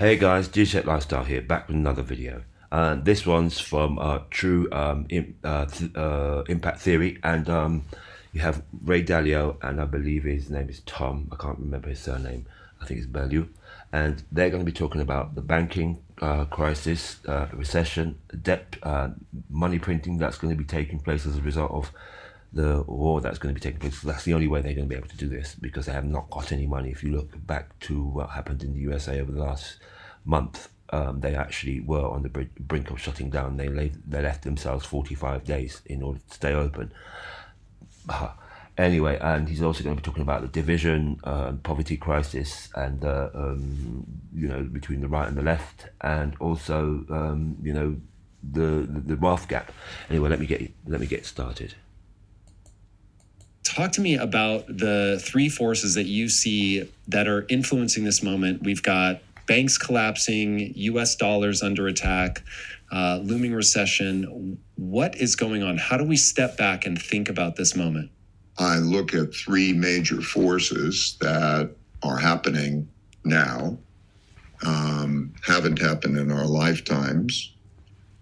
Hey guys, G-Check Lifestyle here, back with another video. This one's from True Impact Theory, and you have Ray Dalio, and I believe his name is Tom. I can't remember his surname. I think it's Bellew, and they're going to be talking about the banking crisis, recession, debt, money printing that's going to be taking place as a result of the war that's going to be taking place. So that's the only way they're going to be able to do this, because they have not got any money. If you look back to what happened in the USA over the last month, they actually were on the brink of shutting down. They left themselves 45 days in order to stay open. Anyway, and he's also going to be talking about the division, poverty crisis, and between the right and the left, and also the wealth gap. Anyway, let me get started. Talk to me about the three forces that you see that are influencing this moment. We've got banks collapsing, US dollars under attack, looming recession. What is going on? How do we step back and think about this moment? I look at three major forces that are happening now, haven't happened in our lifetimes,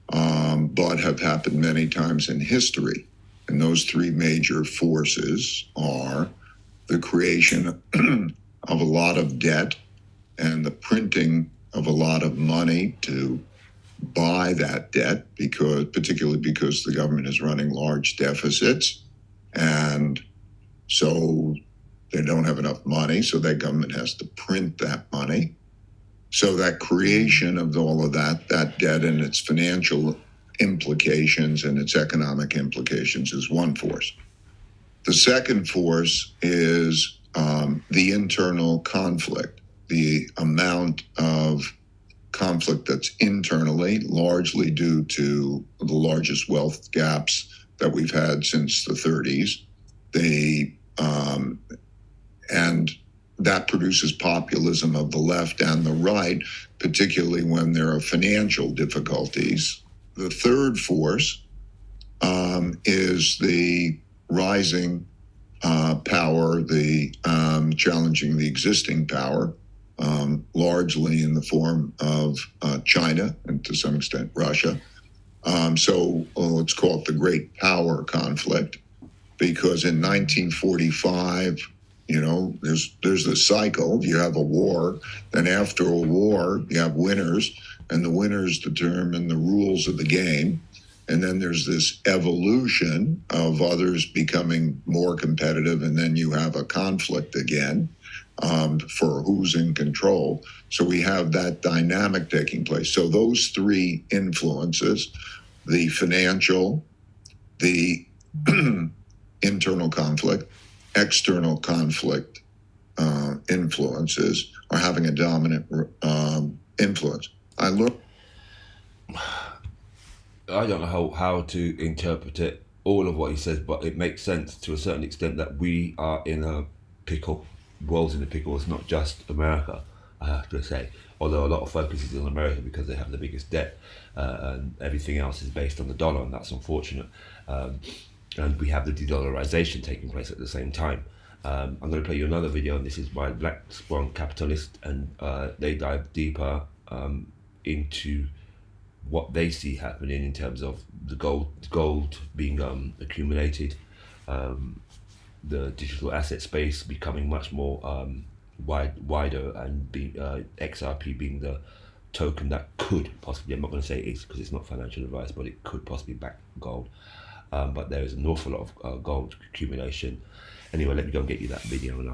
but have happened many times in history. And those three major forces are the creation of a lot of debt and the printing of a lot of money to buy that debt, particularly because the government is running large deficits. And so they don't have enough money, so that government has to print that money. So that creation of all of that debt and its financial implications and its economic implications is one force. The second force is the internal conflict, the amount of conflict that's internally, largely due to the largest wealth gaps that we've had since the 30s. And that produces populism of the left and the right, particularly when there are financial difficulties. The third force is the rising power, the challenging the existing power, largely in the form of China and to some extent Russia. So let's call it the great power conflict, because in 1945, there's this cycle. You have a war, then after a war, you have winners, and the winners determine the rules of the game. And then there's this evolution of others becoming more competitive, and then you have a conflict again for who's in control. So we have that dynamic taking place. So those three influences, the financial, the internal conflict, external conflict influences, are having a dominant influence. I don't know how to interpret it, all of what he says, but it makes sense to a certain extent that we are in a pickle. World's in a pickle. It's not just America, I have to say. Although a lot of focus is on America because they have the biggest debt, and everything else is based on the dollar, and that's unfortunate. And we have the de-dollarization taking place at the same time. I'm going to play you another video, and this is by Black Swan Capitalist, and they dive deeper into what they see happening in terms of the gold being accumulated, the digital asset space becoming much more wider, and XRP being the token that could possibly, I'm not going to say it is because it's not financial advice, but it could possibly back gold. But there is an awful lot of gold accumulation. Anyway, let me go and get you that video, and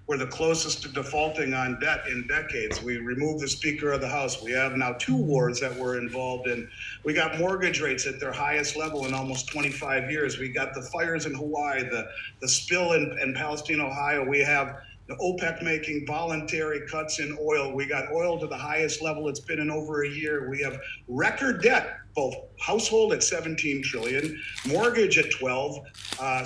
We're the closest to defaulting on debt in decades. We removed the Speaker of the House. We have now two wars that we're involved in. We got mortgage rates at their highest level in almost 25 years. We got the fires in Hawaii, the spill in Palestine, Ohio. We have the OPEC making voluntary cuts in oil. We got oil to the highest level it's been in over a year. We have record debt, both household at 17 trillion, mortgage at 12,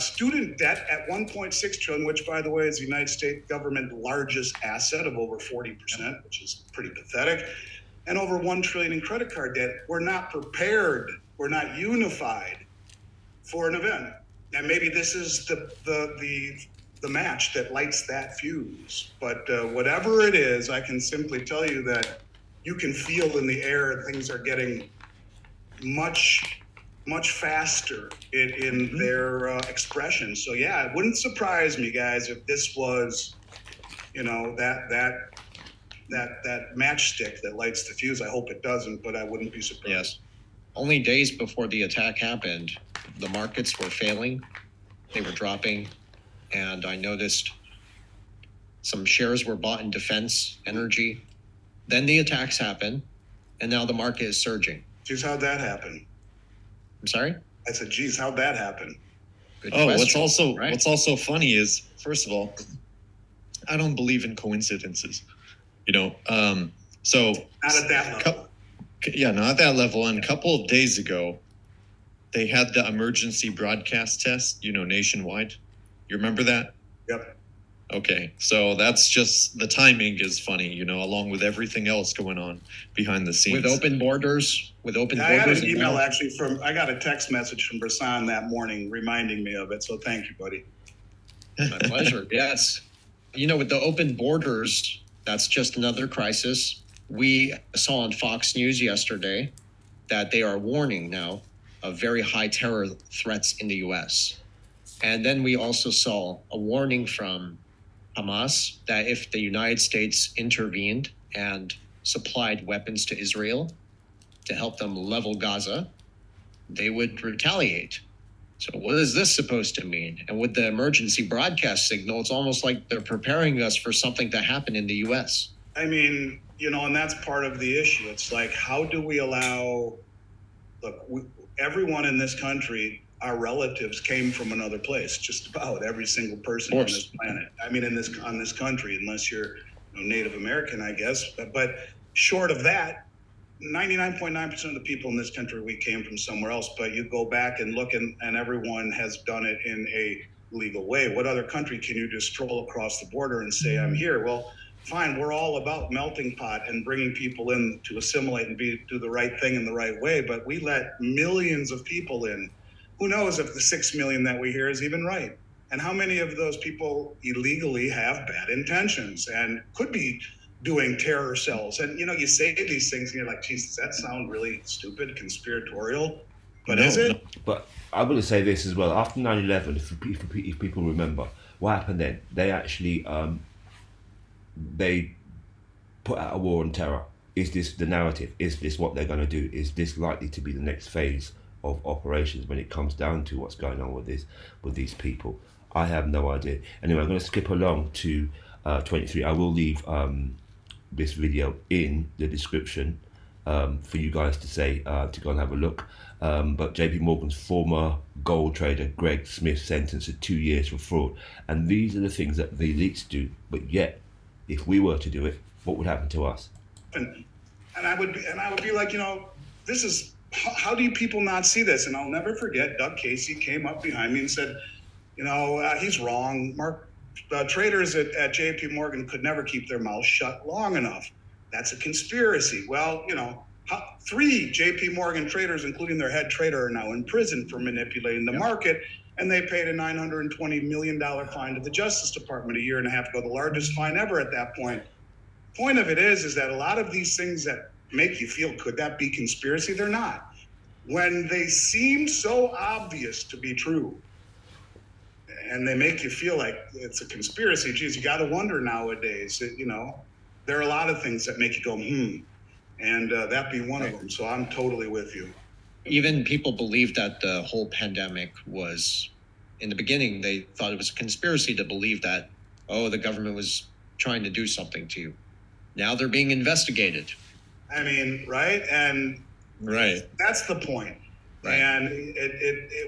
student debt at 1.6 trillion, which, by the way, is the United States government largest asset of over 40%, which is pretty pathetic, and over 1 trillion in credit card debt. We're not prepared. We're not unified for an event. And maybe this is the the match that lights that fuse. But whatever it is, I can simply tell you that you can feel in the air things are getting much faster in their expression. So yeah, it wouldn't surprise me, guys, if this was, that matchstick that lights the fuse. I hope it doesn't, but I wouldn't be surprised. Yes. Only days before the attack happened, the markets were failing. They were dropping. And I noticed some shares were bought in defense, energy. Then the attacks happened, and now the market is surging. Geez, how'd that happen? I'm sorry? I said, geez, how'd that happen? Good What's question, right? also funny is, first of all, I don't believe in coincidences. So Not at that level. not at that level. And a couple of days ago, they had the emergency broadcast test, nationwide. You remember that? Yep. Okay, so that's just, the timing is funny, along with everything else going on behind the scenes. With open borders. I got an email I got a text message from Brasan that morning reminding me of it. So thank you, buddy. My pleasure. Yes. With the open borders, that's just another crisis. We saw on Fox News yesterday that they are warning now of very high terror threats in the U.S. And then we also saw a warning from Hamas that if the United States intervened and supplied weapons to Israel to help them level Gaza, they would retaliate. So what is this supposed to mean? And with the emergency broadcast signal, it's almost like they're preparing us for something to happen in the U.S. I mean, and that's part of the issue. It's like, how do we allow, everyone in this country, our relatives came from another place, just about every single person on this planet. I mean, on this country, unless you're Native American, I guess. But short of that, 99.9% of the people in this country, we came from somewhere else. But you go back and look, and everyone has done it in a legal way. What other country can you just stroll across the border and say, I'm here? Well, fine, we're all about melting pot and bringing people in to assimilate and do the right thing in the right way. But we let millions of people in. Who knows if the 6 million that we hear is even right? And how many of those people illegally have bad intentions and could be doing terror cells? And, you say these things and you're like, geez, does that sound really stupid, conspiratorial? But is it? No. But I'm going to say this as well. After 9/11, if people remember, what happened then? They actually they put out a war on terror. Is this the narrative? Is this what they're going to do? Is this likely to be the next phase of operations when it comes down to what's going on with these people? I have no idea. Anyway, I'm going to skip along to 23. I will leave this video in the description for you guys to say to go and have a look. But JP Morgan's former gold trader Greg Smith sentenced to 2 years for fraud. And these are the things that the elites do. But yet, if we were to do it, what would happen to us? And I would be like, this is, how do you people not see this? And I'll never forget, Doug Casey came up behind me and said, he's wrong. Traders at JP Morgan could never keep their mouths shut long enough. That's a conspiracy. Well, 3 JP Morgan traders, including their head trader, are now in prison for manipulating the market. And they paid a $920 million fine to the Justice Department a year and a half ago, the largest fine ever at that point. Point of it is that a lot of these things that make you feel, could that be conspiracy? They're not. When they seem so obvious to be true, and they make you feel like it's a conspiracy, geez, you got to wonder nowadays. There are a lot of things that make you go, and that be one of them. So I'm totally with you. Even people believe that the whole pandemic was, in the beginning, they thought it was a conspiracy to believe that, the government was trying to do something to you. Now they're being investigated. I mean, right? And right, that's the point. Right. And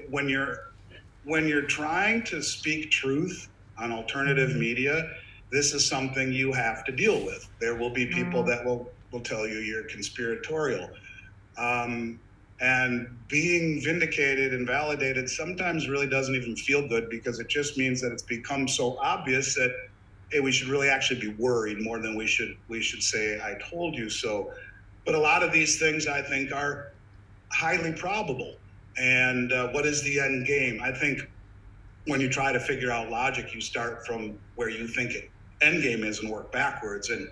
when you're trying to speak truth on alternative media, this is something you have to deal with. There will be people that will tell you you're conspiratorial. And being vindicated and validated sometimes really doesn't even feel good, because it just means that it's become so obvious that, hey, we should really actually be worried more than we should say, I told you so. But a lot of these things, I think, are highly probable. And what is the end game? I think when you try to figure out logic, you start from where you think it end game is and work backwards. And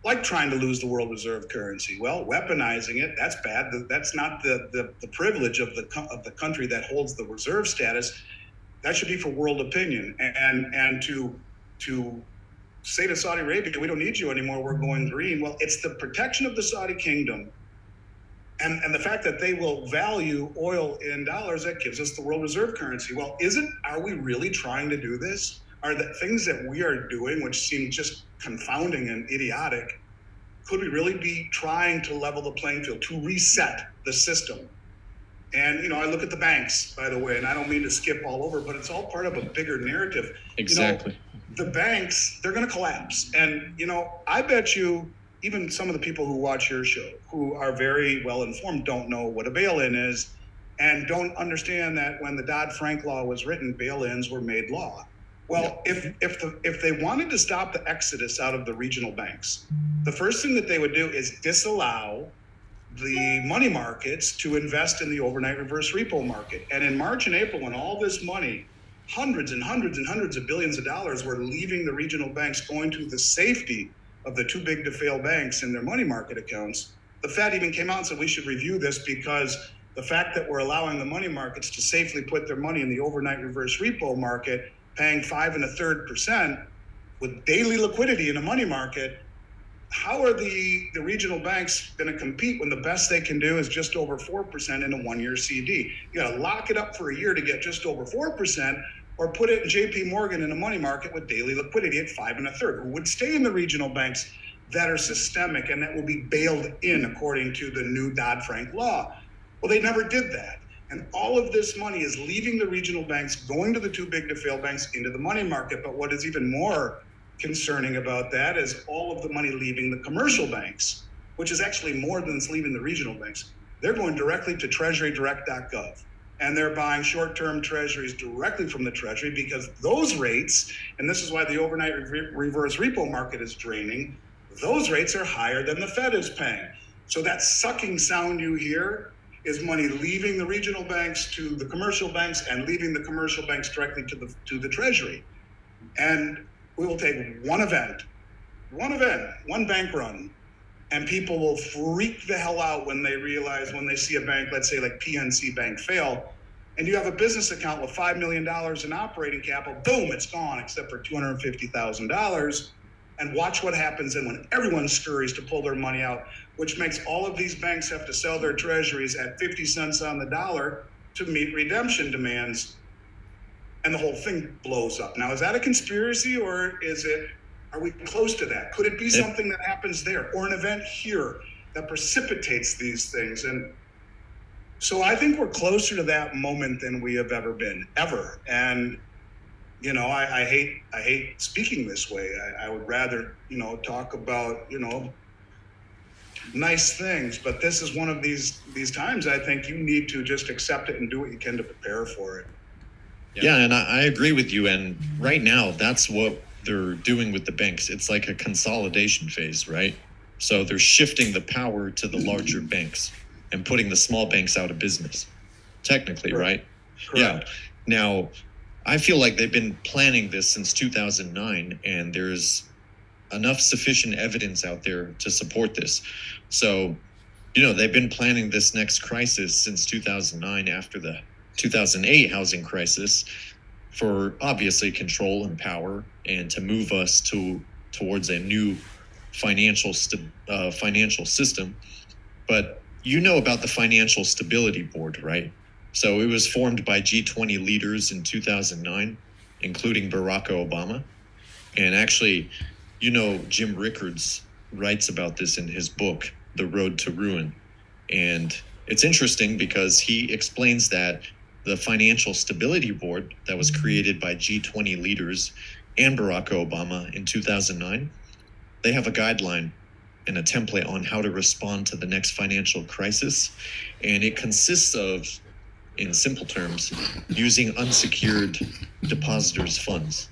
like trying to lose the world reserve currency, well, weaponizing it, that's bad. That's not the privilege of the country that holds the reserve status. That should be for world opinion. And to say to Saudi Arabia, we don't need you anymore, we're going green. Well, it's the protection of the Saudi kingdom and the fact that they will value oil in dollars that gives us the world reserve currency. Well, are we really trying to do this? Are the things that we are doing, which seem just confounding and idiotic, could we really be trying to level the playing field, to reset the system? And, I look at the banks, by the way, and I don't mean to skip all over, but it's all part of a bigger narrative. Exactly. The banks, they're going to collapse. And, I bet you even some of the people who watch your show, who are very well informed, don't know what a bail-in is and don't understand that when the Dodd-Frank law was written, bail-ins were made law. Well, if they wanted to stop the exodus out of the regional banks, the first thing that they would do is disallow the money markets to invest in the overnight reverse repo market. And in March and April, when all this money, hundreds and hundreds and hundreds of billions of dollars were leaving the regional banks, going to the safety of the too big to fail banks in their money market accounts, the Fed even came out and said we should review this because the fact that we're allowing the money markets to safely put their money in the overnight reverse repo market, paying 5 1/3% with daily liquidity in a money market, how are the regional banks going to compete when the best they can do is just over 4% in a 1-year CD? You got to lock it up for a year to get just over 4%, or put it in JP Morgan in a money market with daily liquidity at 5 1/3, who would stay in the regional banks that are systemic and that will be bailed in according to the new Dodd-Frank law. Well, they never did that. And all of this money is leaving the regional banks, going to the too big to fail banks, into the money market. But what is even more concerning about that is all of the money leaving the commercial banks, which is actually more than it's leaving the regional banks. They're going directly to treasurydirect.gov. And they're buying short-term treasuries directly from the Treasury because those rates, and this is why the overnight reverse repo market is draining, those rates are higher than the Fed is paying. So that sucking sound you hear is money leaving the regional banks to the commercial banks and leaving the commercial banks directly to the Treasury. And we will take one bank run, and people will freak the hell out when they see a bank, let's say like PNC Bank, fail. And you have a business account with $5 million in operating capital, boom, it's gone except for $250,000. And watch what happens then when everyone scurries to pull their money out, which makes all of these banks have to sell their treasuries at 50 cents on the dollar to meet redemption demands. And the whole thing blows up. Now, is that a conspiracy, or are we close to that? Could it be something that happens there, or an event here that precipitates these things? And so I think we're closer to that moment than we have ever been, ever. And, I hate speaking this way. I would rather, talk about, nice things. But this is one of these times I think you need to just accept it and do what you can to prepare for it. Yeah, and I agree with you. And right now, that's what they're doing with the banks. It's like a consolidation phase, right? So they're shifting the power to the larger banks and putting the small banks out of business, technically, right? Correct. Yeah. Now, I feel like they've been planning this since 2009, and there's enough sufficient evidence out there to support this. So, they've been planning this next crisis since 2009 after the 2008 housing crisis for obviously control and power and to move us towards a new financial system. But about the Financial Stability Board, right? So it was formed by G20 leaders in 2009, including Barack Obama. And actually, Jim Rickards writes about this in his book, The Road to Ruin. And it's interesting because he explains that the Financial Stability Board that was created by G20 leaders and Barack Obama in 2009, they have a guideline and a template on how to respond to the next financial crisis. And it consists of, in simple terms, using unsecured depositors' funds.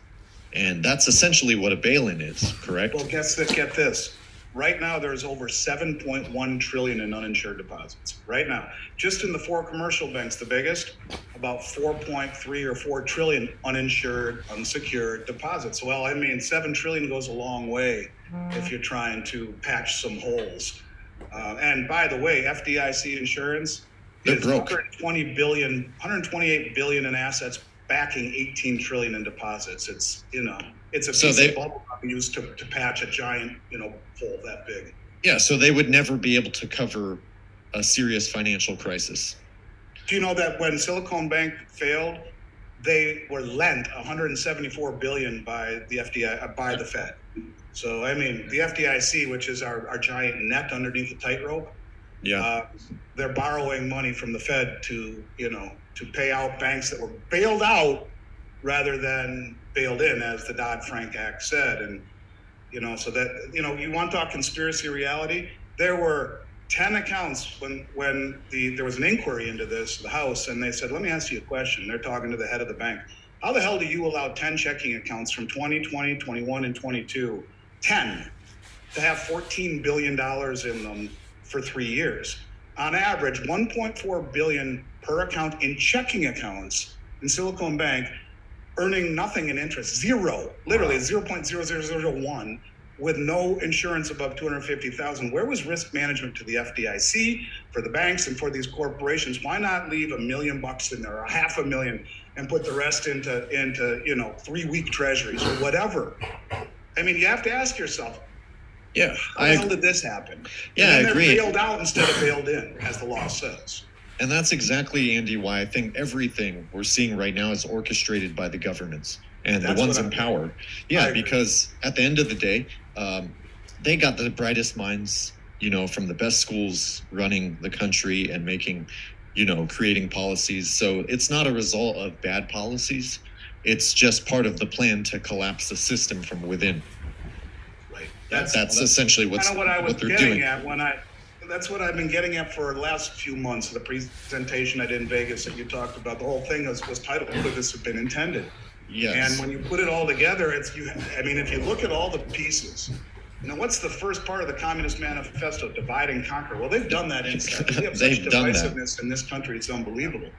And that's essentially what a bail-in is, correct? Well, get this. right now there's over 7.1 trillion in uninsured deposits. Right now, just in the 4 commercial banks, the biggest, about 4.3 or 4 trillion uninsured, unsecured deposits. Well, I mean, 7 trillion goes a long way if you're trying to patch some holes. And by the way, FDIC insurance They're is broke. 128 billion in assets backing 18 trillion in deposits. It's, it's a So piece they- of bubble gum used to patch a giant, hole that big. Yeah, so they would never be able to cover a serious financial crisis. Do you know that when Silicon Bank failed, they were lent 174 billion by the by the Fed. So I mean, the FDIC, which is our giant net underneath the tightrope, they're borrowing money from the Fed to pay out banks that were bailed out rather than bailed in, as the Dodd-Frank Act said. And so that you want to talk conspiracy reality. There were 10 accounts when there was an inquiry into this, the House, and they said, let me ask you a question. They're talking to the head of the bank. How the hell do you allow 10 checking accounts from 2020, 21, and 22, 10, to have $14 billion in them for 3 years? On average, 1.4 billion per account in checking accounts in Silicon Bank, earning nothing in interest, zero, literally 0.0001, with no insurance above 250,000. Where was risk management to the FDIC, for the banks, and for these corporations? Why not leave $1 million in there, or $500,000, and put the rest into 3-week treasuries or whatever? I mean, you have to ask yourself, how the hell did this happen? Yeah, and then I agree. They're bailed out instead of bailed in, as the law says. And that's exactly, Andy, why I think everything we're seeing right now is orchestrated by the governments and the ones in power. Yeah, because at the end of the day, they got the brightest minds, from the best schools running the country and making, creating policies. So it's not a result of bad policies. It's just part of the plan to collapse the system from within. Right. That's essentially what they're doing. That's what I've been getting at for the last few months. The presentation I did in Vegas that you talked about, the whole thing was titled, "Could this have been intended?" Yes. And when you put it all together, if you look at all the pieces, what's the first part of the Communist Manifesto? Divide and conquer. Well, they've done that inside. We have such divisiveness in this country, it's unbelievable.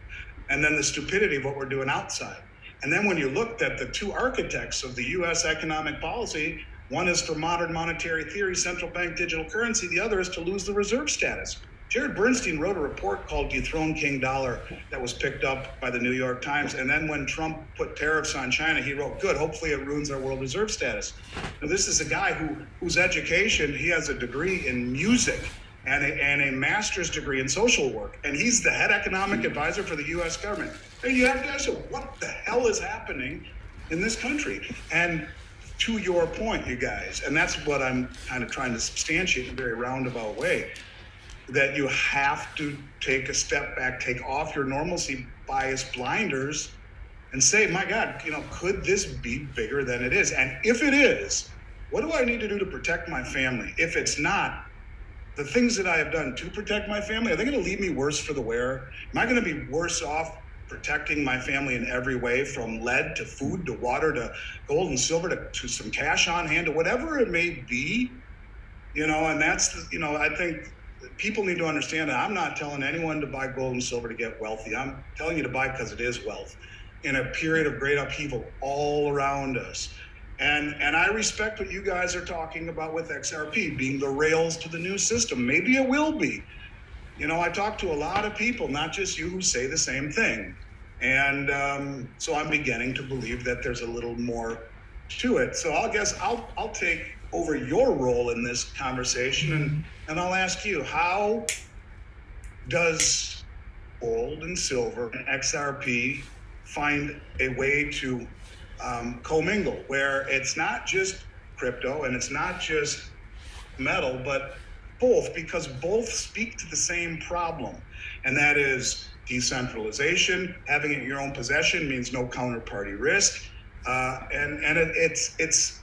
And then the stupidity of what we're doing outside. And then when you looked at the two architects of the U.S. economic policy, one is for modern monetary theory, central bank digital currency. The other is to lose the reserve status. Jared Bernstein wrote a report called Dethrone King Dollar that was picked up by the New York Times. And then when Trump put tariffs on China, he wrote, good, hopefully it ruins our world reserve status. Now, this is a guy whose education, he has a degree in music and a master's degree in social work. And he's the head economic advisor for the U.S. government. And you have to ask, what the hell is happening in this country? And to your point, you guys, and that's what I'm kind of trying to substantiate in a very roundabout way, that you have to take a step back, take off your normalcy bias blinders and say, my God, could this be bigger than it is? And if it is, what do I need to do to protect my family? If it's not, the things that I have done to protect my family, are they going to leave me worse for the wear? Am I going to be worse off protecting my family in every way, from lead to food to water to gold and silver to some cash on hand to whatever it may be? And that's, I think people need to understand that I'm not telling anyone to buy gold and silver to get wealthy. I'm telling you to buy because it is wealth in a period of great upheaval all around us. And I respect what you guys are talking about with XRP being the rails to the new system. Maybe it will be. I talk to a lot of people, not just you, who say the same thing. And so I'm beginning to believe that there's a little more to it. So I'll take over your role in this conversation, and I'll ask you, how does gold and silver and XRP find a way to commingle, where it's not just crypto and it's not just metal, but both, because both speak to the same problem, and that is decentralization. Having it in your own possession means no counterparty risk, and it's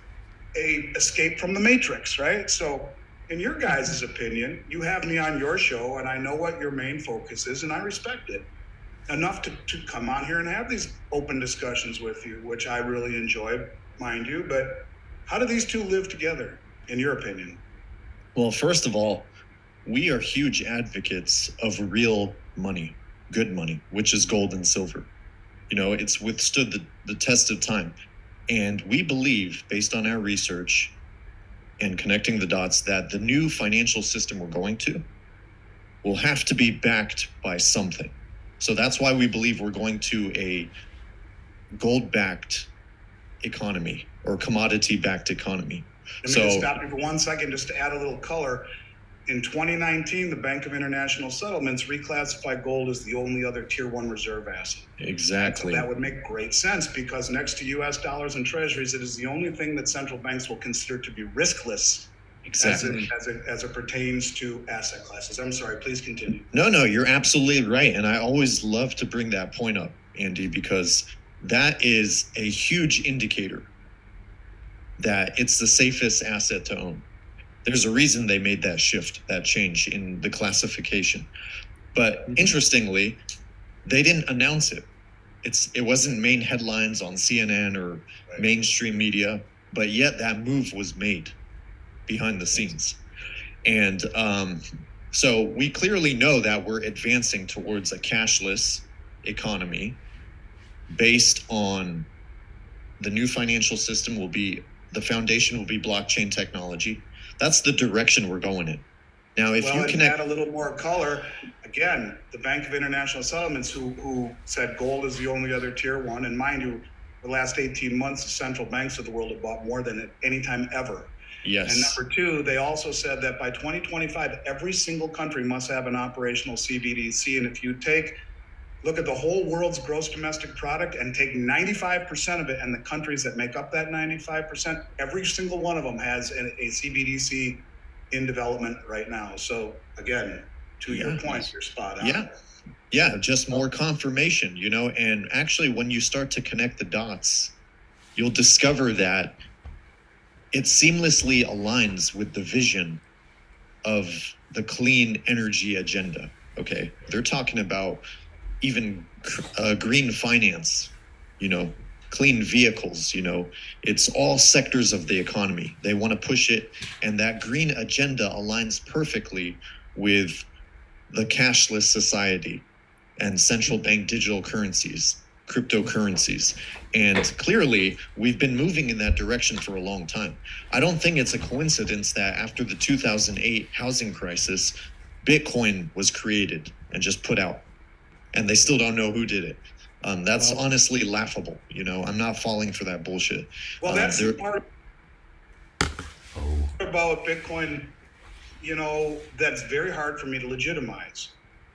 a escape from the matrix, right? So in your guys' opinion, you have me on your show, and I know what your main focus is, and I respect it enough to come on here and have these open discussions with you, which I really enjoy, mind you. But how do these two live together, in your opinion? Well, first of all, we are huge advocates of real money, good money, which is gold and silver. It's withstood the test of time. And we believe, based on our research and connecting the dots, that the new financial system we're going to will have to be backed by something. So that's why we believe we're going to a gold-backed economy or commodity-backed economy. Let me just stop you for 1 second just to add a little color. In 2019, the Bank of International Settlements reclassified gold as the only other Tier 1 reserve asset. Exactly. So that would make great sense because next to U.S. dollars and treasuries, it is the only thing that central banks will consider to be riskless. Exactly. As it pertains to asset classes. I'm sorry, please continue. No, you're absolutely right. And I always love to bring that point up, Andy, because that is a huge indicator that it's the safest asset to own. There's a reason they made that shift, that change in the classification. But interestingly, they didn't announce it. It wasn't main headlines on CNN or mainstream media, but yet that move was made behind the scenes. And so we clearly know that we're advancing towards a cashless economy based on the new financial system the foundation will be blockchain technology. That's the direction we're going in. Now, if you can add a little more color, again, the Bank of International Settlements, who said gold is the only other Tier 1, and mind you, the last 18 months, the central banks of the world have bought more than at any time ever. Yes. And number two, they also said that by 2025, every single country must have an operational CBDC. And if you look at the whole world's gross domestic product and take 95% of it, and the countries that make up that 95%, every single one of them has a CBDC in development right now. So again, to your point, you're spot on. Yeah, just more confirmation, and actually when you start to connect the dots, you'll discover that it seamlessly aligns with the vision of the clean energy agenda. Okay, they're talking about even green finance, clean vehicles, it's all sectors of the economy. They want to push it, and that green agenda aligns perfectly with the cashless society and central bank digital currencies, cryptocurrencies. And clearly, we've been moving in that direction for a long time. I don't think it's a coincidence that after the 2008 housing crisis, Bitcoin was created and just put out. And they still don't know who did it. That's honestly laughable. I'm not falling for that bullshit. Well, that's the part about Bitcoin, that's very hard for me to legitimize.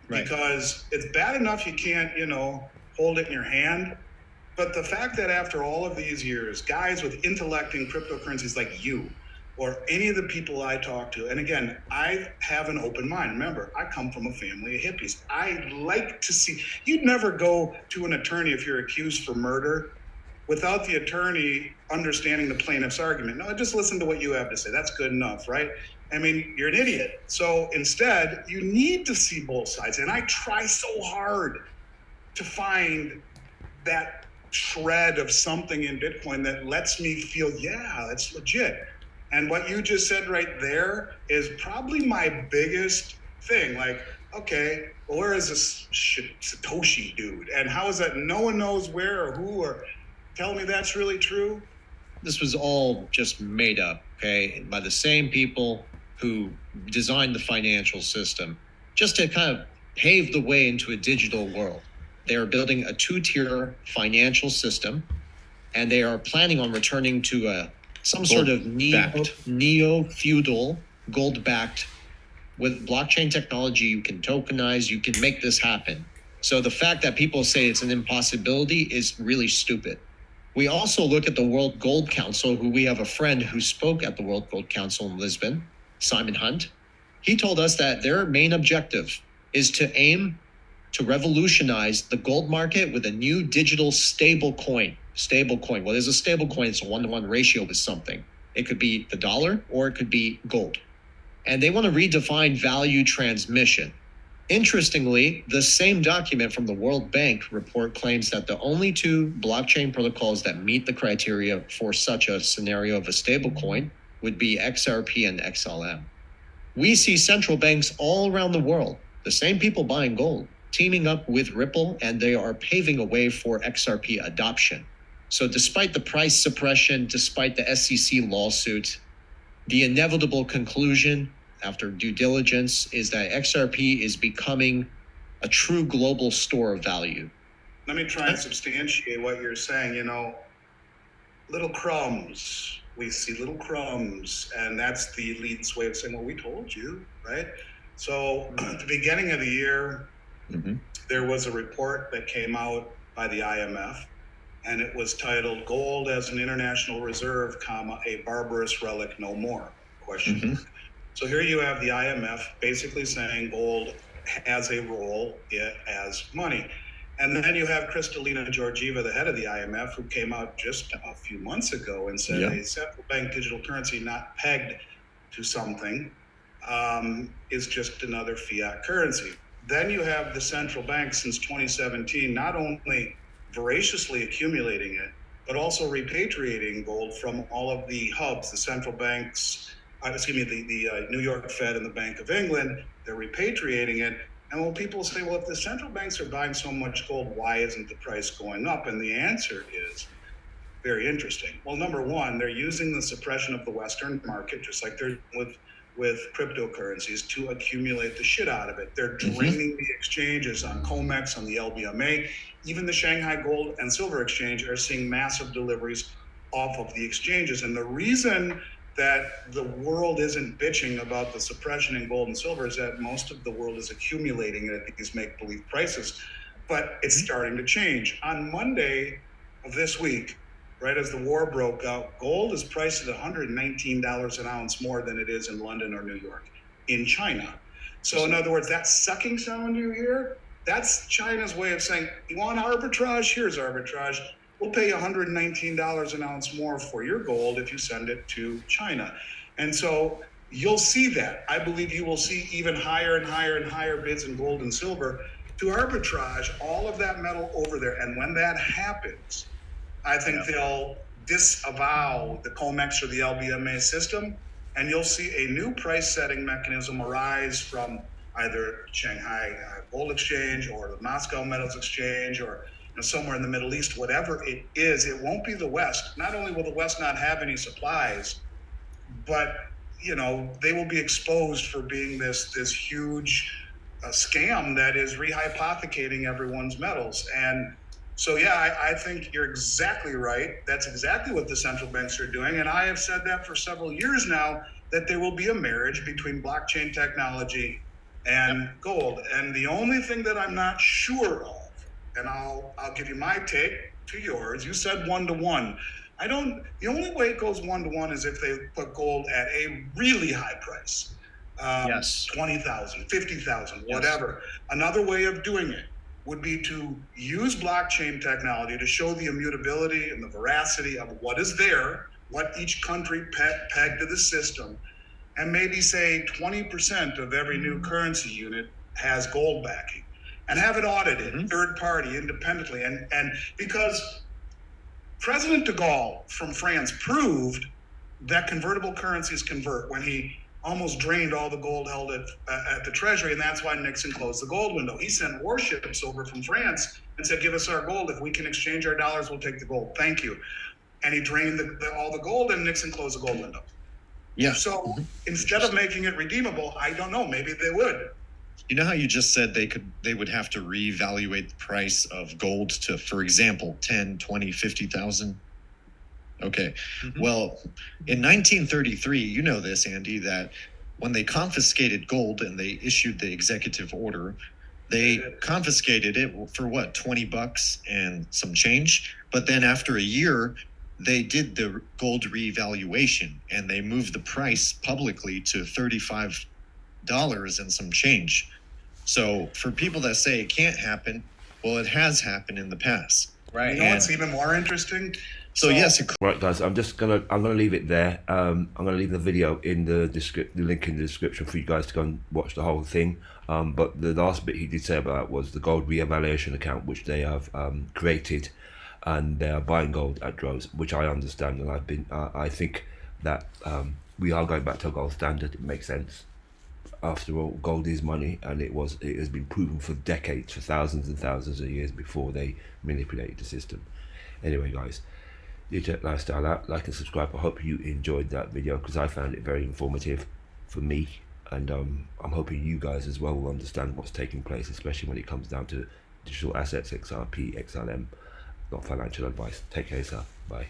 Right. Because it's bad enough you can't, hold it in your hand. But the fact that after all of these years, guys with intellect in cryptocurrencies like you, or any of the people I talk to, and again, I have an open mind. Remember, I come from a family of hippies. I like to see, you'd never go to an attorney if you're accused for murder without the attorney understanding the plaintiff's argument. No, just listen to what you have to say. That's good enough, right? I mean, you're an idiot. So instead, you need to see both sides. And I try so hard to find that shred of something in Bitcoin that lets me feel, yeah, that's legit. And what you just said right there is probably my biggest thing. Like, okay, well, where is this Satoshi dude? And how is that? No one knows where or who, or tell me that's really true. This was all just made up, okay, by the same people who designed the financial system just to kind of pave the way into a digital world. They are building a two-tier financial system, and they are planning on returning to some sort of neo-feudal, gold-backed, with blockchain technology. You can tokenize, you can make this happen. So the fact that people say it's an impossibility is really stupid. We also look at the World Gold Council, who we have a friend who spoke at the World Gold Council in Lisbon, Simon Hunt. He told us that their main objective is to aim to revolutionize the gold market with a new digital stable coin. What is a stable coin? It's a 1-to-1 ratio with something. It could be the dollar or it could be gold. And they want to redefine value transmission. Interestingly, the same document from the World Bank report claims that the only two blockchain protocols that meet the criteria for such a scenario of a stable coin would be XRP and XLM. we see central banks all around the world, the same people buying gold, teaming up with Ripple, and they are paving a way for XRP adoption. So despite the price suppression, despite the SEC lawsuit, the inevitable conclusion after due diligence is that XRP is becoming a true global store of value. Let me try and substantiate what you're saying. Little crumbs. We see little crumbs, and that's the elite's way of saying, well, we told you, right? So at the beginning of the year, there was a report that came out by the IMF, and it was titled "Gold as an International Reserve, comma, a barbarous relic no more?" Question mark. So here you have the IMF basically saying gold has a role as money. And then you have Kristalina Georgieva, the head of the IMF, who came out just a few months ago and said a central bank digital currency not pegged to something is just another fiat currency. Then you have the central bank since 2017 not only voraciously accumulating it, but also repatriating gold from all of the hubs, the central banks, the New York Fed and the Bank of England. They're repatriating it. And when people say, well, if the central banks are buying so much gold, why isn't the price going up? And the answer is very interesting. Well, number one, they're using the suppression of the Western market, just like they're with cryptocurrencies, to accumulate the shit out of it. They're draining the exchanges on COMEX, on the LBMA. Even the Shanghai Gold and Silver Exchange are seeing massive deliveries off of the exchanges. And the reason that the world isn't bitching about the suppression in gold and silver is that most of the world is accumulating it at these make-believe prices. But it's starting to change. On Monday of this week, right as the war broke out, gold is priced at $119 an ounce more than it is in London or New York, in China. So in other words, that sucking sound you hear, that's China's way of saying, you want arbitrage? Here's arbitrage. We'll pay you $119 an ounce more for your gold if you send it to China. And so you'll see that. I believe you will see even higher and higher and higher bids in gold and silver to arbitrage all of that metal over there. And when that happens, I think they'll disavow the COMEX or the LBMA system, and you'll see a new price setting mechanism arise from either Shanghai Gold Exchange or the Moscow Metals Exchange or somewhere in the Middle East, whatever it is. It won't be the West. Not only will the West not have any supplies, but they will be exposed for being this huge scam that is rehypothecating everyone's metals. And so, I think you're exactly right. That's exactly what the central banks are doing. And I have said that for several years now, that there will be a marriage between blockchain technology and gold. And the only thing that I'm not sure of, and I'll give you my take to yours. You said 1-to-1. The only way it goes 1-to-1 is if they put gold at a really high price. Yes. 20,000, 50,000, whatever. Another way of doing it would be to use blockchain technology to show the immutability and the veracity of what is there, what each country pegged to the system, and maybe say 20% of every new currency unit has gold backing. And have it audited, third party, independently. And because President de Gaulle from France proved that convertible currencies convert when he almost drained all the gold held at the Treasury, and that's why Nixon closed the gold window. He sent warships over from France and said, give us our gold. If we can exchange our dollars, we'll take the gold. Thank you. And he drained all the gold, and Nixon closed the gold window. Yeah. So instead of making it redeemable, I don't know, maybe they would. You know how you just said they would have to reevaluate the price of gold to, for example, 10, 20, 50,000? Okay. Well, in 1933, you know this, Andy, that when they confiscated gold and they issued the executive order, they confiscated it for what, $20 and some change? But then after a year, they did the gold reevaluation and they moved the price publicly to $35 and some change. So for people that say it can't happen, well, it has happened in the past. Right. You know what's even more interesting? So yes, right, guys. I'm gonna leave it there. I'm gonna leave the video in the link in the description for you guys to go and watch the whole thing. But the last bit he did say about was the gold reevaluation account, which they have created, and they are buying gold at droves, which I understand, and I think that we are going back to a gold standard. It makes sense. after all, gold is money, and it has been proven for decades, for thousands and thousands of years before they manipulated the system. Anyway, guys, Legit Lifestyle out, like and subscribe. I hope you enjoyed that video because I found it very informative for me, and I'm hoping you guys as well will understand what's taking place, especially when it comes down to digital assets, XRP, XLM. Not financial advice. Take care, sir. Bye.